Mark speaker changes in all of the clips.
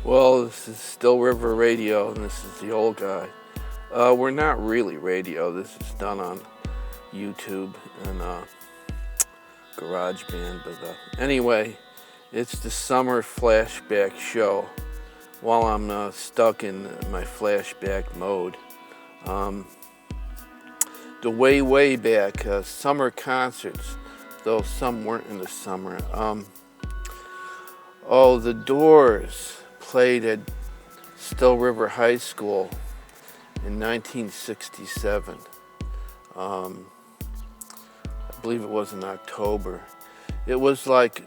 Speaker 1: Well, this is Still River Radio, and this is the old guy. We're not really radio. This is done on YouTube and GarageBand. But anyway, it's the summer flashback show. While I'm stuck in my flashback mode, the way back summer concerts, though some weren't in the summer. The Doors played at Still River High School in 1967. I believe it was in October. It was like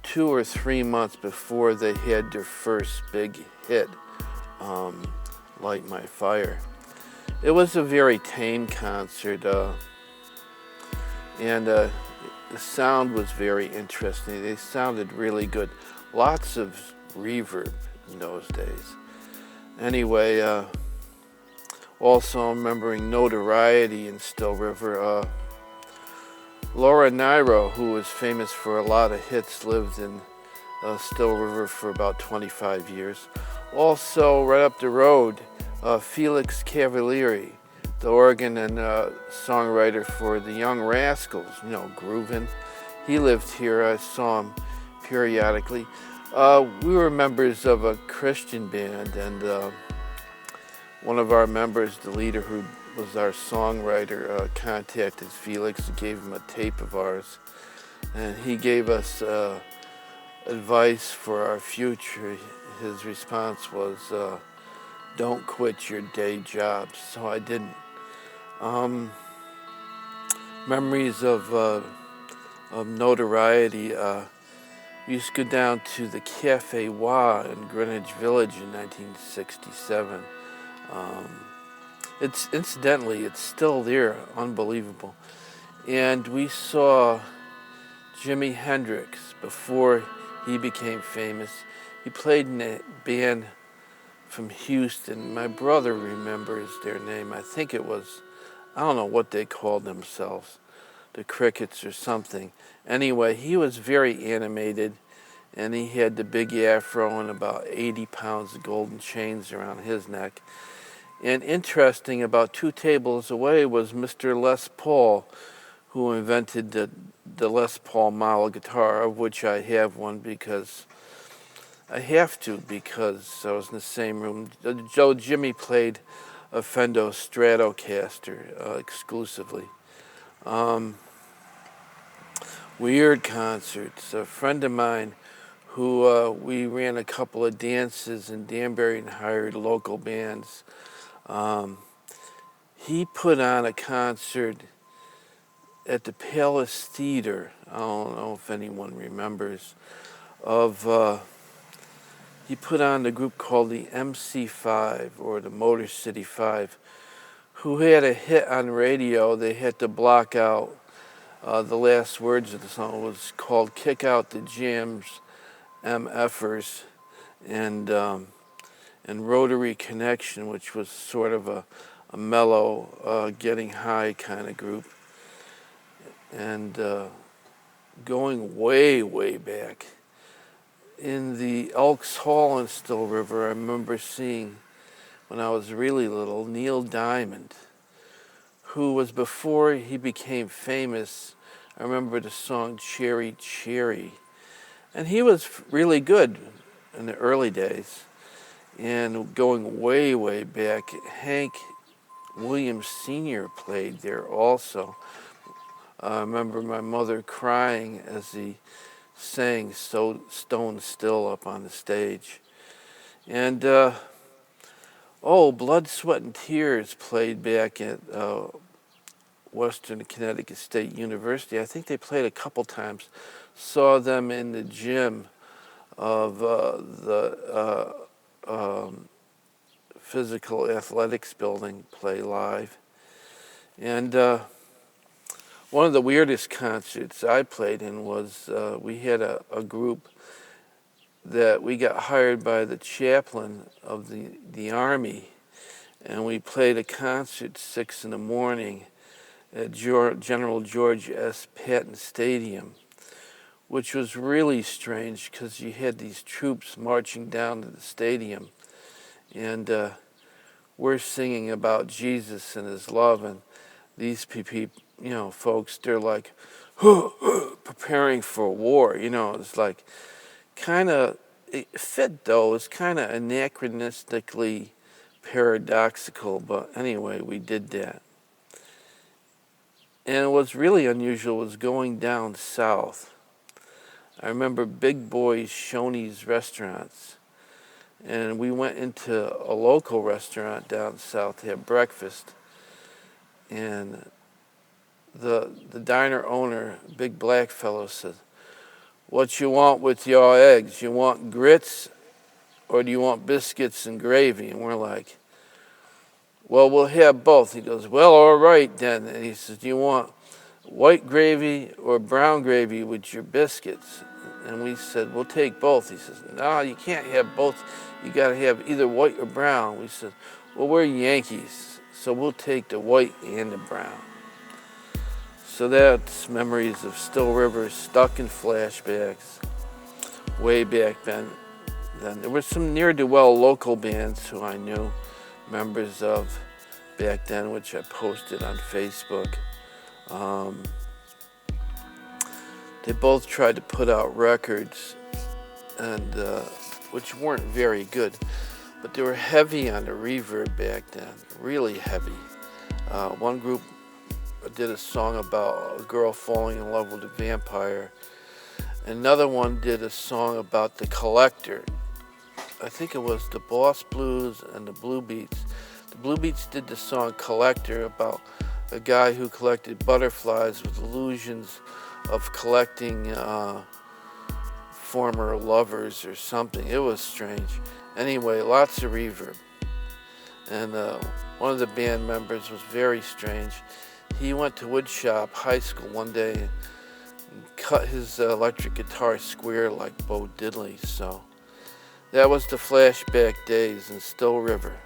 Speaker 1: 2 or 3 months before they had their first big hit, Light My Fire. It was a very tame concert, and the sound was very interesting. They sounded really good. Lots of reverb in those days. Anyway, also I'm remembering Notoriety in Still River. Laura Nyro, who was famous for a lot of hits, lived in Still River for about 25 years. Also, right up the road, Felix Cavalieri, the organ and songwriter for the Young Rascals, groovin'. He lived here. I saw him periodically. We were members of a Christian band, and one of our members, the leader who was our songwriter, contacted Felix and gave him a tape of ours, and he gave us advice for our future. His response was, don't quit your day jobs. So I didn't. Memories of Notoriety. We used to go down to the Cafe Wa in Greenwich Village in 1967. It's still there, unbelievable. And we saw Jimi Hendrix before he became famous. He played in a band from Houston. My brother remembers their name. I think it was, I don't know what they called themselves, the Crickets or something. Anyway, he was very animated, and he had the big afro and about 80 pounds of golden chains around his neck. And interesting, about 2 tables away was Mr. Les Paul, who invented the Les Paul model guitar, of which I have one because I have to, because I was in the same room. Jimmy played a Fender Stratocaster exclusively. Weird concerts. A friend of mine who we ran a couple of dances in Danbury and hired local bands. He put on a concert at the Palace Theater. I don't know if anyone remembers. He put on the group called the MC5 or the Motor City 5, who had a hit on radio. They had to block out the last words of the song. It was called "Kick Out the Jams, MFers," and Rotary Connection, which was sort of a mellow, getting high kind of group. And going way back, in the Elks Hall in Still River, I remember seeing, when I was really little, Neil Diamond, who was, before he became famous, I remember the song Cherry Cherry. And he was really good in the early days. And going way back, Hank Williams Sr. played there also. I remember my mother crying as he sang "So Stone Still" up on the stage. And Blood, Sweat, and Tears played back at Western Connecticut State University. I think they played a couple times. Saw them in the gym of the physical athletics building play live. And one of the weirdest concerts I played in was we had a group that we got hired by the chaplain of the Army, and we played a concert 6 in the morning at General George S. Patton Stadium, which was really strange because you had these troops marching down to the stadium, and we're singing about Jesus and his love, and these people, folks, they're like preparing for war. It's like kind of, it fit though. It's kind of anachronistically paradoxical, but anyway, we did that. And what's really unusual was going down south. I remember Big Boy's Shoney's restaurants, and we went into a local restaurant down south to have breakfast, and the diner owner, big black fellow, said, "What you want with your eggs? You want grits or do you want biscuits and gravy?" And we're like, "Well, we'll have both." He goes, "Well, all right then." And he says, "Do you want white gravy or brown gravy with your biscuits?" And we said, "We'll take both." He says, "No, you can't have both. You got to have either white or brown." We said, "Well, we're Yankees, so we'll take the white and the brown." So that's memories of Still River, stuck in flashbacks way back then. There were some near-to-well local bands who I knew members of back then, which I posted on Facebook. They both tried to put out records, and which weren't very good, but they were heavy on the reverb back then, really heavy. One group did a song about a girl falling in love with a vampire. Another one did a song about the Collector. I think it was the Boss Blues and the Blue Beats. The Blue Beats did the song Collector about a guy who collected butterflies with illusions of collecting former lovers or something. It was strange. Anyway, lots of reverb. And one of the band members was very strange. He went to woodshop high school one day and cut his electric guitar square like Bo Diddley. So that was the flashback days in Still River.